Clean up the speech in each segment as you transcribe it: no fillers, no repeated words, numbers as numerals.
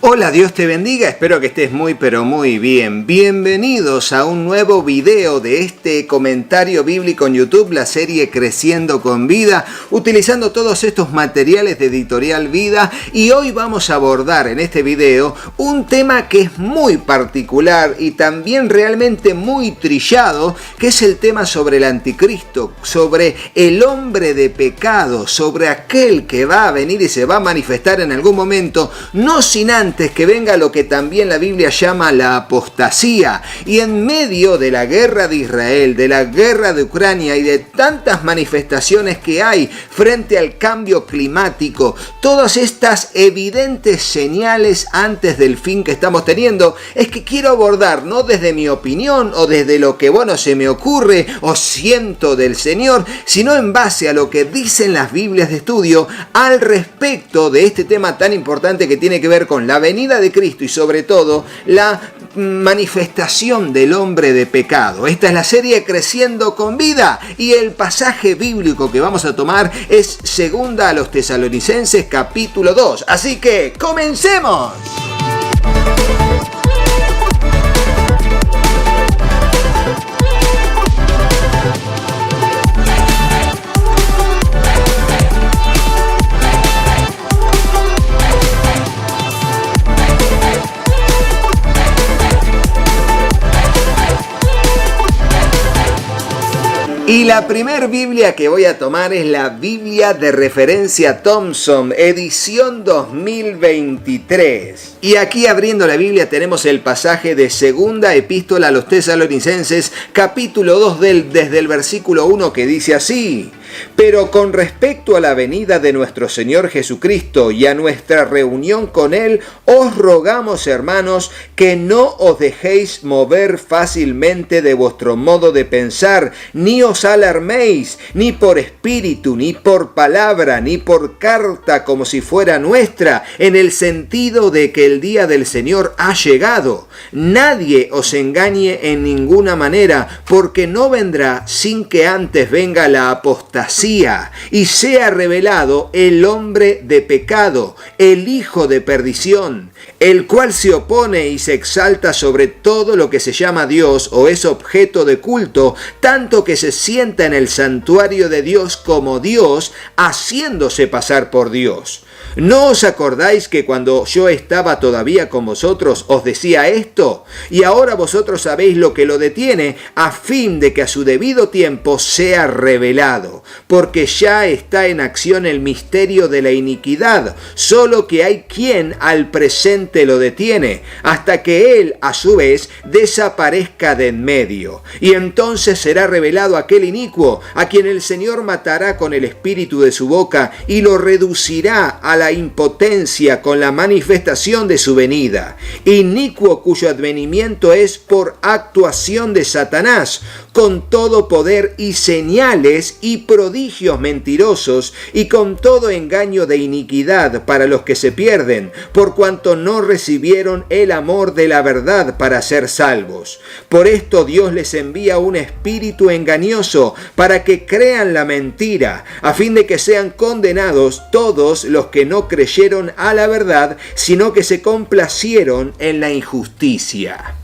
Hola, Dios te bendiga, espero que estés muy pero muy bien. Bienvenidos a un nuevo video de este comentario bíblico en YouTube, la serie Creciendo con Vida, utilizando todos estos materiales de Editorial Vida, y hoy vamos a abordar en este video un tema que es muy particular y también realmente muy trillado, que es el tema sobre el anticristo, sobre el hombre de pecado, sobre aquel que va a venir y se va a manifestar en algún momento, no sin antes que venga lo que también la Biblia llama la apostasía. Y en medio de la guerra de Israel, de la guerra de Ucrania y de tantas manifestaciones que hay frente al cambio climático, todas estas evidentes señales antes del fin que estamos teniendo, es que quiero abordar, no desde mi opinión o desde lo que se me ocurre o siento del Señor, sino en base a lo que dicen las Biblias de estudio al respecto de este tema tan importante que tiene que ver con la venida de Cristo y sobre todo la manifestación del hombre de pecado. Esta es la serie Creciendo con Vida y el pasaje bíblico que vamos a tomar es 2 Tesalonicenses capítulo 2. Así que ¡comencemos! Y la primer Biblia que voy a tomar es la Biblia de referencia Thompson, edición 2023. Y aquí abriendo la Biblia tenemos el pasaje de segunda epístola a los Tesalonicenses, capítulo 2 desde el versículo 1, que dice así: pero con respecto a la venida de nuestro Señor Jesucristo y a nuestra reunión con Él, os rogamos, hermanos, que no os dejéis mover fácilmente de vuestro modo de pensar, ni os alarméis, ni por espíritu, ni por palabra, ni por carta como si fuera nuestra, en el sentido de que el día del Señor ha llegado. Nadie os engañe en ninguna manera, porque no vendrá sin que antes venga la apostasía y sea revelado el hombre de pecado, el hijo de perdición, el cual se opone y se exalta sobre todo lo que se llama Dios o es objeto de culto, tanto que se sienta en el santuario de Dios como Dios, haciéndose pasar por Dios. ¿No os acordáis que cuando yo estaba todavía con vosotros os decía esto? Y ahora vosotros sabéis lo que lo detiene, a fin de que a su debido tiempo sea revelado. Porque ya está en acción el misterio de la iniquidad, solo que hay quien al presente lo detiene, hasta que él a su vez desaparezca de en medio. Y entonces será revelado aquel inicuo, a quien el Señor matará con el espíritu de su boca y lo reducirá a la impotencia con la manifestación de su venida. Inicuo cuyo advenimiento es por actuación de Satanás, con todo poder y señales y prodigios mentirosos, y con todo engaño de iniquidad para los que se pierden, por cuanto no recibieron el amor de la verdad para ser salvos. Por esto Dios les envía un espíritu engañoso para que crean la mentira, a fin de que sean condenados todos los que no creyeron a la verdad, sino que se complacieron en la injusticia.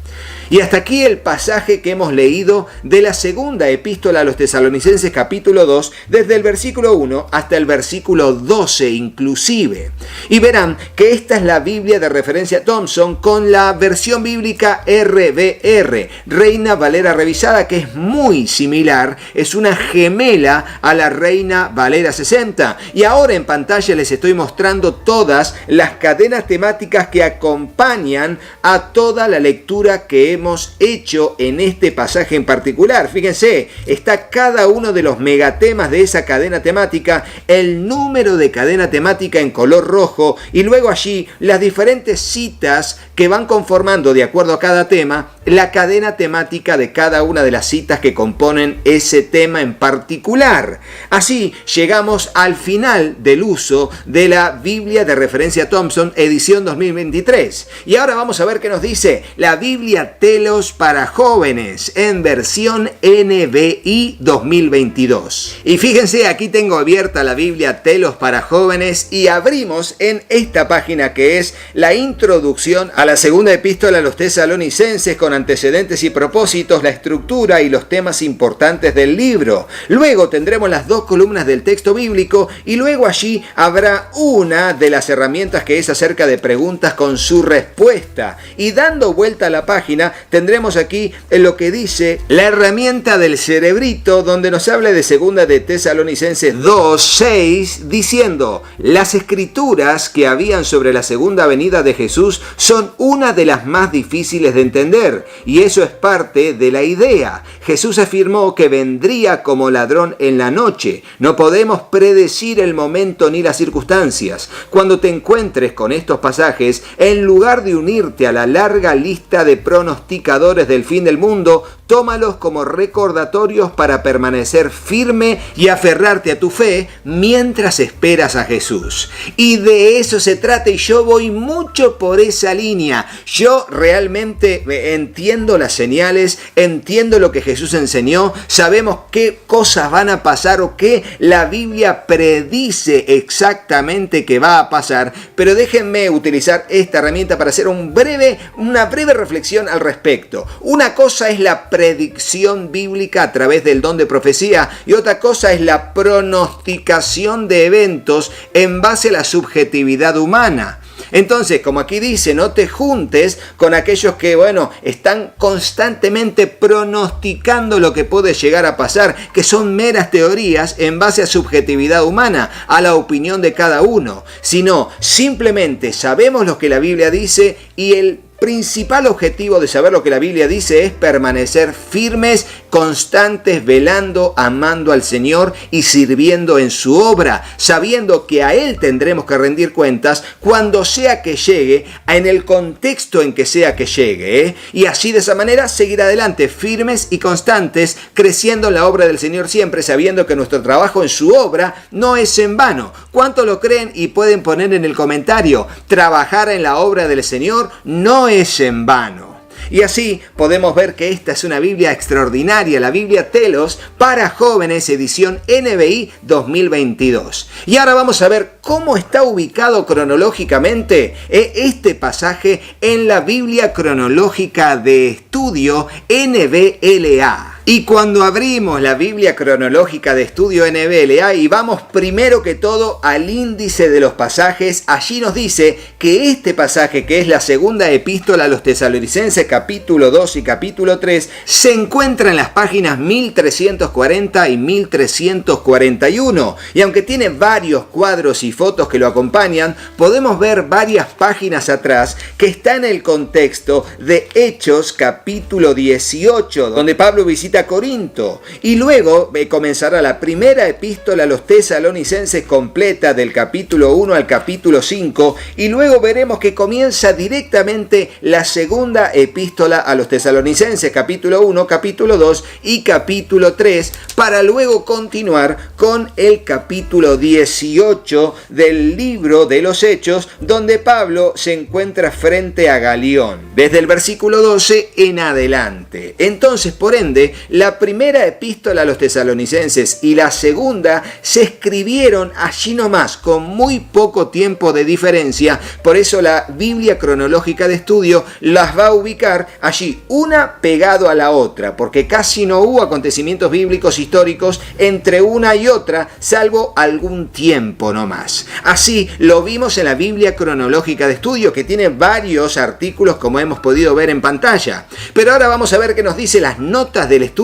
Y hasta aquí el pasaje que hemos leído de la segunda epístola a los Tesalonicenses capítulo 2, desde el versículo 1 hasta el versículo 12 inclusive. Y verán que esta es la Biblia de referencia Thompson con la versión bíblica RVR, Reina Valera Revisada, que es muy similar, es una gemela a la Reina Valera 60. Y ahora en pantalla les estoy mostrando todas las cadenas temáticas que acompañan a toda la lectura que hemos hecho en este pasaje en particular. Fíjense, está cada uno de los megatemas de esa cadena temática, el número de cadena temática en color rojo y luego allí las diferentes citas que van conformando de acuerdo a cada tema la cadena temática de cada una de las citas que componen ese tema en particular. Así llegamos al final del uso de la Biblia de referencia Thompson edición 2023. Y ahora vamos a ver qué nos dice la Biblia Telos para jóvenes en versión NBI 2022. Y fíjense, aquí tengo abierta la Biblia Telos para jóvenes y abrimos en esta página que es la introducción a la segunda epístola a los tesalonicenses con antecedentes y propósitos, la estructura y los temas importantes del libro. Luego tendremos las dos columnas del texto bíblico y luego allí habrá una de las herramientas que es acerca de preguntas con su respuesta. Y dando vuelta a la página tendremos aquí en lo que dice la herramienta del cerebrito, donde nos habla de segunda de Tesalonicenses 2:6, diciendo: las escrituras que habían sobre la segunda venida de Jesús son una de las más difíciles de entender, y eso es parte de la idea. Jesús afirmó que vendría como ladrón en la noche. No podemos predecir el momento ni las circunstancias. Cuando te encuentres con estos pasajes, en lugar de unirte a la larga lista de pronosticadores del fin del mundo, tómalos como recordatorios para permanecer firme y aferrarte a tu fe mientras esperas a Jesús. Y de eso se trata, y yo voy mucho por esa línea. Yo realmente entiendo las señales, entiendo lo que Jesús enseñó, sabemos qué cosas van a pasar o qué la Biblia predice exactamente que va a pasar, pero déjenme utilizar esta herramienta para hacer una breve reflexión al respecto. Una cosa es la predicción bíblica a través del don de profecía y otra cosa es la pronosticación de eventos en base a la subjetividad humana. Entonces, como aquí dice, no te juntes con aquellos que, están constantemente pronosticando lo que puede llegar a pasar, que son meras teorías en base a subjetividad humana, a la opinión de cada uno, sino simplemente sabemos lo que la Biblia dice, y el principal objetivo de saber lo que la Biblia dice es permanecer firmes, constantes, velando, amando al Señor y sirviendo en su obra, sabiendo que a Él tendremos que rendir cuentas cuando sea que llegue, en el contexto en que sea que llegue, y así de esa manera seguir adelante, firmes y constantes, creciendo en la obra del Señor siempre, sabiendo que nuestro trabajo en su obra no es en vano. ¿Cuánto lo creen? Y pueden poner en el comentario: trabajar en la obra del Señor no es en vano. Y así podemos ver que esta es una Biblia extraordinaria, la Biblia Telos para jóvenes, edición NBI 2022. Y ahora vamos a ver cómo está ubicado cronológicamente este pasaje en la Biblia cronológica de estudio NBLA. Y cuando abrimos la Biblia cronológica de estudio NBLA y vamos primero que todo al índice de los pasajes, allí nos dice que este pasaje, que es la segunda epístola a los tesalonicenses, capítulo 2 y capítulo 3, se encuentra en las páginas 1340 y 1341. Y aunque tiene varios cuadros y fotos que lo acompañan, podemos ver varias páginas atrás que está en el contexto de Hechos capítulo 18, donde Pablo visita Corinto, y luego comenzará la primera epístola a los tesalonicenses completa del capítulo 1 al capítulo 5, y luego veremos que comienza directamente la segunda epístola a los tesalonicenses, capítulo 1, capítulo 2 y capítulo 3, para luego continuar con el capítulo 18 del libro de los Hechos, donde Pablo se encuentra frente a Galión, desde el versículo 12 en adelante. Entonces, por ende, la primera epístola a los tesalonicenses y la segunda se escribieron allí nomás, con muy poco tiempo de diferencia. Por eso la Biblia cronológica de estudio las va a ubicar allí, una pegado a la otra, porque casi no hubo acontecimientos bíblicos históricos entre una y otra, salvo algún tiempo nomás. Así lo vimos en la Biblia cronológica de estudio, que tiene varios artículos, como hemos podido ver en pantalla. Pero ahora vamos a ver qué nos dice las notas del estudio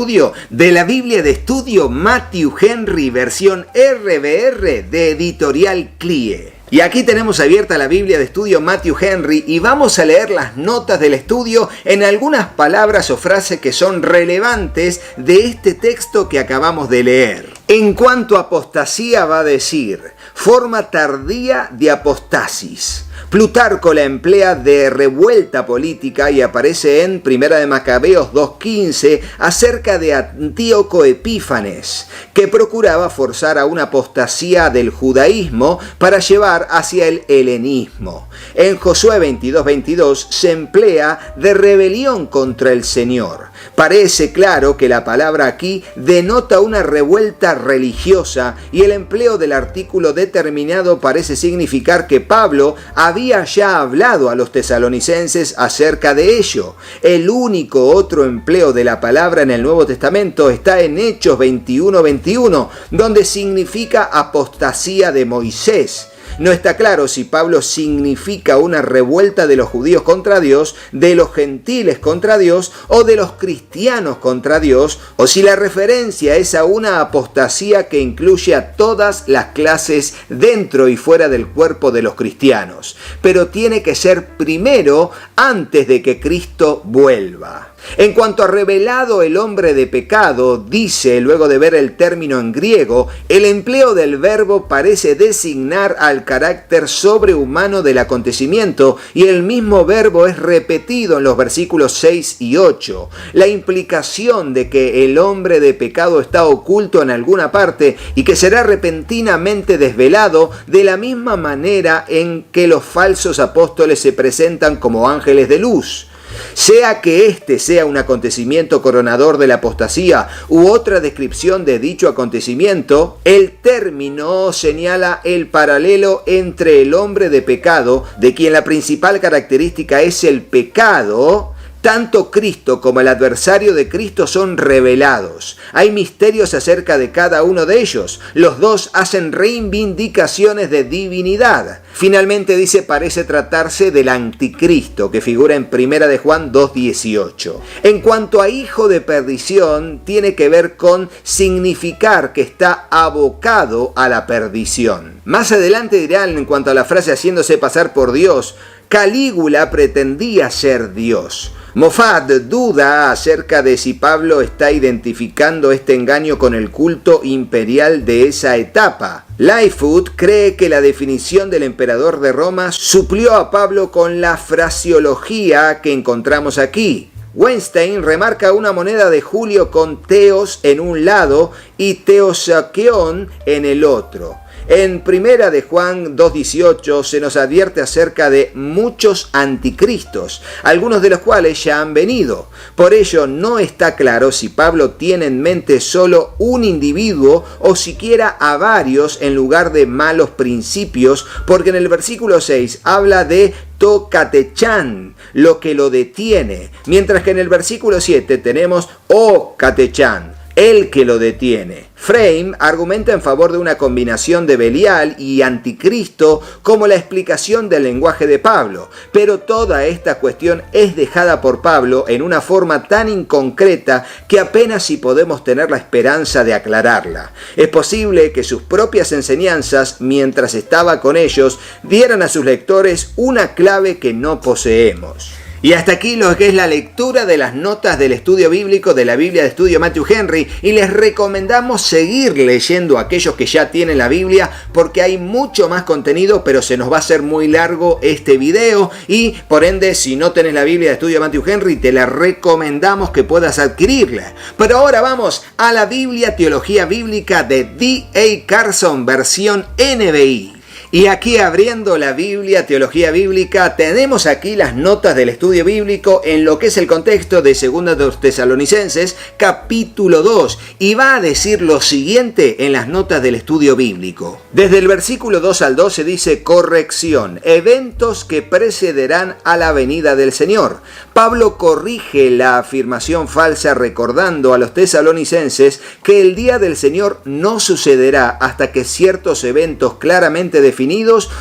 de la Biblia de estudio Matthew Henry, versión RBR de Editorial CLIE. Y aquí tenemos abierta la Biblia de estudio Matthew Henry y vamos a leer las notas del estudio en algunas palabras o frases que son relevantes de este texto que acabamos de leer. En cuanto a apostasía va a decir: forma tardía de apostasis. Plutarco la emplea de revuelta política y aparece en Primera de Macabeos 2:15 acerca de Antíoco Epífanes, que procuraba forzar a una apostasía del judaísmo para llevar hacia el helenismo. En Josué 22:22 se emplea de rebelión contra el Señor. Parece claro que la palabra aquí denota una revuelta religiosa y el empleo del artículo determinado parece significar que Pablo había ya hablado a los tesalonicenses acerca de ello. El único otro empleo de la palabra en el Nuevo Testamento está en Hechos 21:21, donde significa apostasía de Moisés. No está claro si Pablo significa una revuelta de los judíos contra Dios, de los gentiles contra Dios o de los cristianos contra Dios, o si la referencia es a una apostasía que incluye a todas las clases dentro y fuera del cuerpo de los cristianos. Pero tiene que ser primero antes de que Cristo vuelva. En cuanto a revelado el hombre de pecado, dice, luego de ver el término en griego, el empleo del verbo parece designar al carácter sobrehumano del acontecimiento y el mismo verbo es repetido en los versículos 6 y 8. La implicación de que el hombre de pecado está oculto en alguna parte y que será repentinamente desvelado de la misma manera en que los falsos apóstoles se presentan como ángeles de luz. Sea que este sea un acontecimiento coronador de la apostasía u otra descripción de dicho acontecimiento, el término señala el paralelo entre el hombre de pecado, de quien la principal característica es el pecado. Tanto Cristo como el adversario de Cristo son revelados. Hay misterios acerca de cada uno de ellos. Los dos hacen reivindicaciones de divinidad. Finalmente dice, parece tratarse del anticristo, que figura en 1 de Juan 2:18. En cuanto a hijo de perdición, tiene que ver con significar que está abocado a la perdición. Más adelante dirán, en cuanto a la frase haciéndose pasar por Dios, Calígula pretendía ser Dios. Moffat duda acerca de si Pablo está identificando este engaño con el culto imperial de esa etapa. Lightfoot cree que la definición del emperador de Roma suplió a Pablo con la fraseología que encontramos aquí. Weinstein remarca una moneda de Julio con Teos en un lado y Teosakeon en el otro. En 1 de Juan 2:18 se nos advierte acerca de muchos anticristos, algunos de los cuales ya han venido. Por ello no está claro si Pablo tiene en mente solo un individuo o siquiera a varios en lugar de malos principios, porque en el versículo 6 habla de Tokatechan, lo que lo detiene, mientras que en el versículo 7 tenemos Okatechan, el que lo detiene. Frame argumenta en favor de una combinación de Belial y Anticristo como la explicación del lenguaje de Pablo, pero toda esta cuestión es dejada por Pablo en una forma tan inconcreta que apenas si podemos tener la esperanza de aclararla. Es posible que sus propias enseñanzas, mientras estaba con ellos, dieran a sus lectores una clave que no poseemos. Y hasta aquí lo que es la lectura de las notas del estudio bíblico de la Biblia de Estudio Matthew Henry, y les recomendamos seguir leyendo a aquellos que ya tienen la Biblia porque hay mucho más contenido, pero se nos va a hacer muy largo este video y por ende si no tenés la Biblia de Estudio Matthew Henry te la recomendamos que puedas adquirirla. Pero ahora vamos a la Biblia Teología Bíblica de D.A. Carson versión NBI. Y aquí abriendo la Biblia, Teología Bíblica, tenemos aquí las notas del estudio bíblico en lo que es el contexto de 2 de los Tesalonicenses, capítulo 2, y va a decir lo siguiente en las notas del estudio bíblico. Desde el versículo 2 al 12 dice, corrección, eventos que precederán a la venida del Señor. Pablo corrige la afirmación falsa recordando a los tesalonicenses que el día del Señor no sucederá hasta que ciertos eventos claramente definidos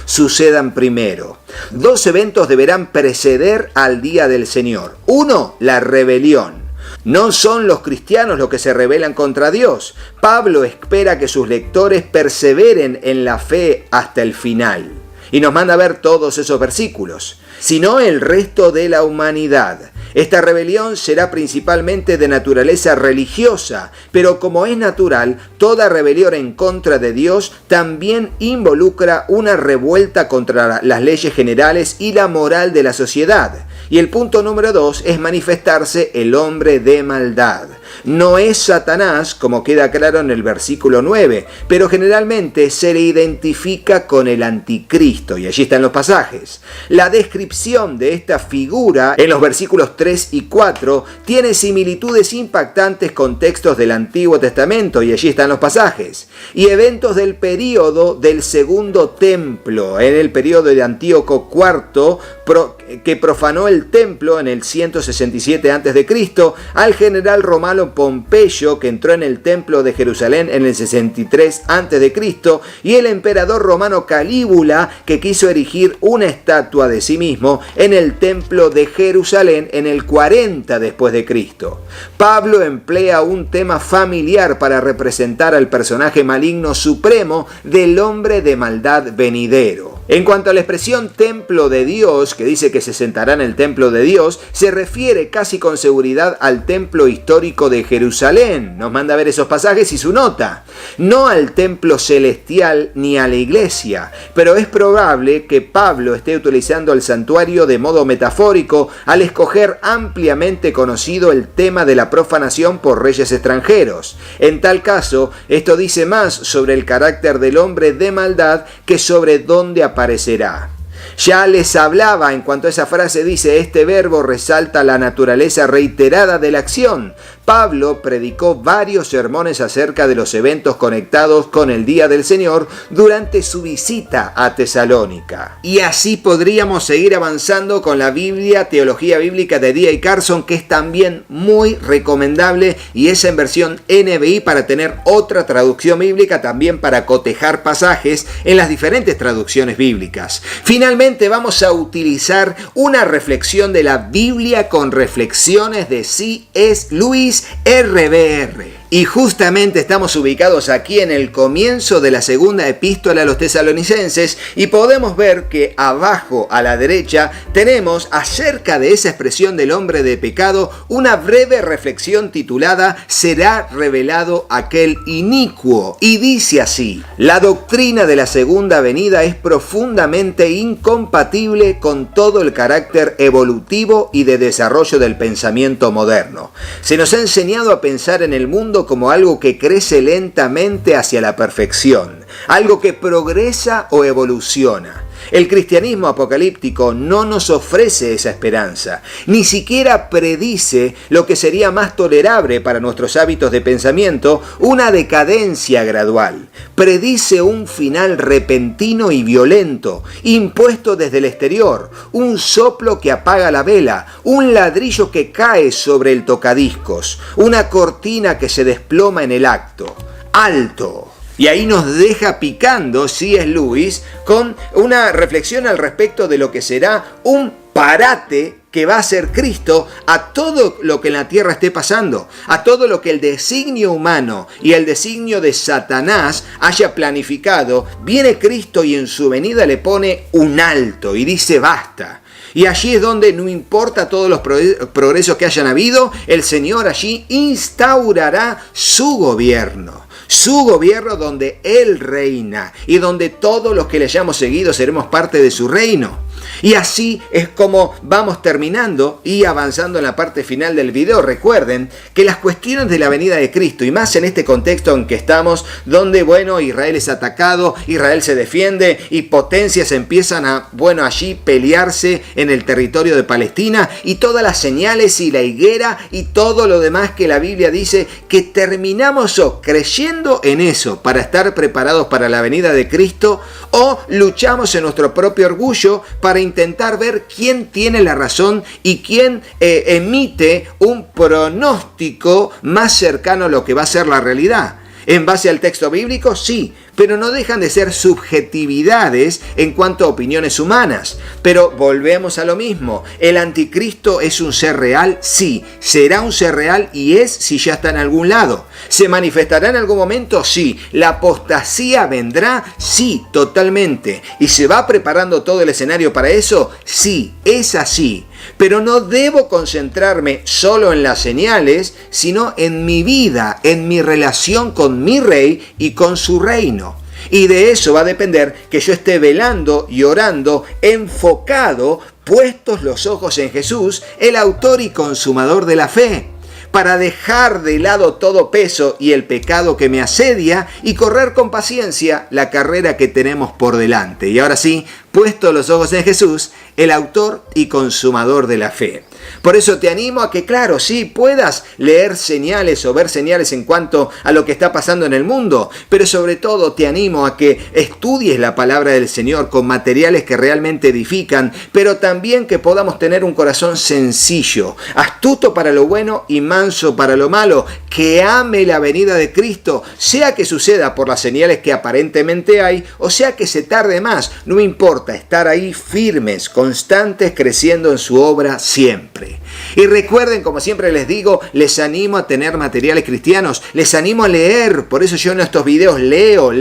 sucedan primero. 2 eventos deberán preceder al día del Señor. 1, la rebelión. No son los cristianos los que se rebelan contra Dios. Pablo espera que sus lectores perseveren en la fe hasta el final. Y nos manda a ver todos esos versículos. Sino el resto de la humanidad. Esta rebelión será principalmente de naturaleza religiosa, pero como es natural, toda rebelión en contra de Dios también involucra una revuelta contra las leyes generales y la moral de la sociedad. Y el punto número 2 es manifestarse el hombre de maldad. No es Satanás, como queda claro en el versículo 9, pero generalmente se le identifica con el anticristo, y allí están los pasajes. La descripción de esta figura en los versículos 3 y 4 tiene similitudes impactantes con textos del Antiguo Testamento, y allí están los pasajes. Y eventos del período del Segundo Templo, en el período de Antíoco IV, que profanó el templo en el 167 a.C., al general romano Pompeyo, que entró en el templo de Jerusalén en el 63 a.C., y el emperador romano Calígula, que quiso erigir una estatua de sí mismo en el templo de Jerusalén en el 40 después de Cristo. Pablo emplea un tema familiar para representar al personaje maligno supremo del hombre de maldad venidero. En cuanto a la expresión templo de Dios, que dice que se sentará en el templo de Dios, se refiere casi con seguridad al templo histórico de Jerusalén. Nos manda a ver esos pasajes y su nota. No al templo celestial ni a la iglesia, pero es probable que Pablo esté utilizando el santuario de modo metafórico al escoger ampliamente conocido el tema de la profanación por reyes extranjeros. En tal caso, esto dice más sobre el carácter del hombre de maldad que sobre dónde aparecerá. Ya les hablaba en cuanto a esa frase, dice, este verbo resalta la naturaleza reiterada de la acción. Pablo predicó varios sermones acerca de los eventos conectados con el Día del Señor durante su visita a Tesalónica. Y así podríamos seguir avanzando con la Biblia, Teología Bíblica de D.A. Carson, que es también muy recomendable y es en versión NBI para tener otra traducción bíblica, también para cotejar pasajes en las diferentes traducciones bíblicas. Finalmente vamos a utilizar una reflexión de la Biblia con reflexiones de C.S. Lewis, RBR. Y justamente estamos ubicados aquí en el comienzo de la segunda epístola a los tesalonicenses y podemos ver que abajo a la derecha tenemos acerca de esa expresión del hombre de pecado una breve reflexión titulada «Será revelado aquel inicuo». Y dice así: la doctrina de la segunda venida es profundamente incompatible con todo el carácter evolutivo y de desarrollo del pensamiento moderno. Se nos ha enseñado a pensar en el mundo como algo que crece lentamente hacia la perfección, algo que progresa o evoluciona. El cristianismo apocalíptico no nos ofrece esa esperanza, ni siquiera predice lo que sería más tolerable para nuestros hábitos de pensamiento, una decadencia gradual. Predice un final repentino y violento, impuesto desde el exterior, un soplo que apaga la vela, un ladrillo que cae sobre el tocadiscos, una cortina que se desploma en el acto. ¡Alto! Y ahí nos deja picando C.S. Lewis con una reflexión al respecto de lo que será un parate que va a ser Cristo a todo lo que en la tierra esté pasando, a todo lo que el designio humano y el designio de Satanás haya planificado. Viene Cristo y en su venida le pone un alto y dice basta. Y allí es donde, no importa todos los progresos que hayan habido, el Señor allí instaurará su gobierno. Su gobierno donde Él reina y donde todos los que le hayamos seguido seremos parte de su reino. Y así es como vamos terminando y avanzando en la parte final del video. Recuerden que las cuestiones de la venida de Cristo, y más en este contexto en que estamos, donde, Israel es atacado, Israel se defiende y potencias empiezan a, allí pelearse en el territorio de Palestina, y todas las señales y la higuera y todo lo demás que la Biblia dice, que terminamos o creyendo en eso para estar preparados para la venida de Cristo, o luchamos en nuestro propio orgullo para intentar ver quién tiene la razón y quién emite un pronóstico más cercano a lo que va a ser la realidad. En base al texto bíblico, sí, pero no dejan de ser subjetividades en cuanto a opiniones humanas. Pero volvemos a lo mismo, ¿el anticristo es un ser real? Sí. ¿Será un ser real? Y es si ya está en algún lado. ¿Se manifestará en algún momento? Sí. ¿La apostasía vendrá? Sí, totalmente. ¿Y se va preparando todo el escenario para eso? Sí, es así. Pero no debo concentrarme solo en las señales, sino en mi vida, en mi relación con mi rey y con su reino. Y de eso va a depender que yo esté velando y orando, enfocado, puestos los ojos en Jesús, el autor y consumador de la fe, para dejar de lado todo peso y el pecado que me asedia y correr con paciencia la carrera que tenemos por delante. Y ahora sí, puestos los ojos en Jesús, el autor y consumador de la fe. Por eso te animo a que, claro, sí, puedas leer señales o ver señales en cuanto a lo que está pasando en el mundo, pero sobre todo te animo a que estudies la palabra del Señor con materiales que realmente edifican, pero también que podamos tener un corazón sencillo, astuto para lo bueno y manso para lo malo, que ame la venida de Cristo, sea que suceda por las señales que aparentemente hay, o sea que se tarde más, no importa, estar ahí firmes, constantes, creciendo en su obra siempre. Y recuerden, como siempre les digo, les animo a tener materiales cristianos, les animo a leer, por eso yo en estos videos leo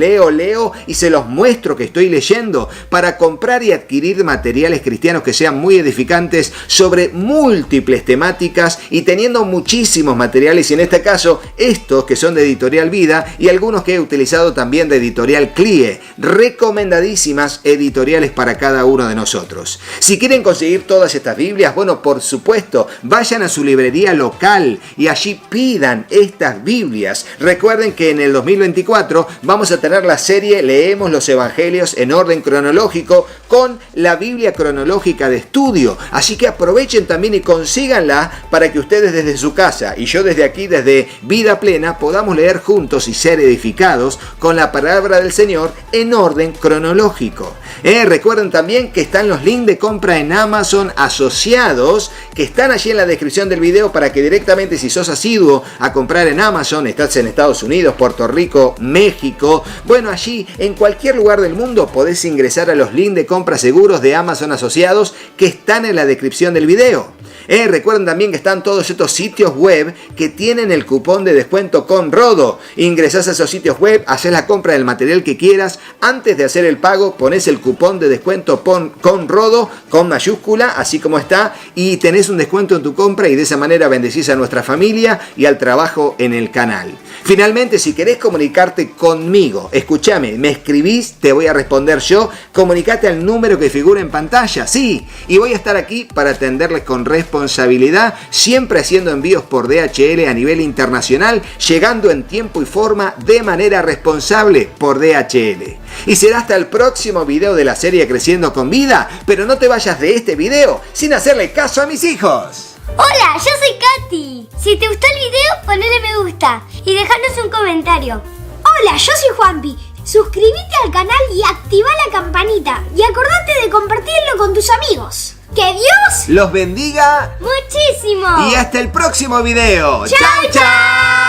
y se los muestro que estoy leyendo, para comprar y adquirir materiales cristianos que sean muy edificantes sobre múltiples temáticas y teniendo muchísimos materiales, y en este caso estos que son de Editorial Vida y algunos que he utilizado también de Editorial CLIE, recomendadísimas editoriales para cada uno de nosotros. Si quieren conseguir todas estas Biblias, bueno, por supuesto, vayan a su librería local y allí pidan estas Biblias. Recuerden que en el 2024 vamos a tener la serie Leemos los Evangelios en orden cronológico con la Biblia cronológica de estudio. Así que aprovechen también y consíganla para que ustedes desde su casa y yo desde aquí, desde Vida Plena, podamos leer juntos y ser edificados con la palabra del Señor en orden cronológico. Recuerden también que están los links de compra en Amazon asociados, que están allí en la descripción del video para que directamente, si sos asiduo a comprar en Amazon, estás en Estados Unidos, Puerto Rico, México, bueno, allí en cualquier lugar del mundo podés ingresar a los links de compra seguros de Amazon asociados que están en la descripción del video. Recuerden también que están todos estos sitios web que tienen el cupón de descuento con Rodo. Ingresás a esos sitios web, haces la compra del material que quieras, antes de hacer el pago pones el cupón de descuento con Rodo, con mayúscula, así como está, y tenés un descuento en tu compra y de esa manera bendecís a nuestra familia y al trabajo en el canal. Finalmente, si querés comunicarte conmigo, escúchame, me escribís, te voy a responder yo, comunicate al número que figura en pantalla, sí, y voy a estar aquí para atenderles con responsabilidad, siempre haciendo envíos por DHL a nivel internacional, llegando en tiempo y forma de manera responsable por DHL. Y será hasta el próximo video de la serie Creciendo con Vida, pero no te vayas de este video sin hacerle caso a mis hijos. Hola, yo soy Katy. Si te gustó el video, ponele me gusta y dejanos un comentario. Hola, yo soy Juanpi. Suscríbete al canal y activa la campanita. Y acordate de compartirlo con tus amigos. ¡Que Dios los bendiga muchísimo! Y hasta el próximo video. ¡Chao, chao!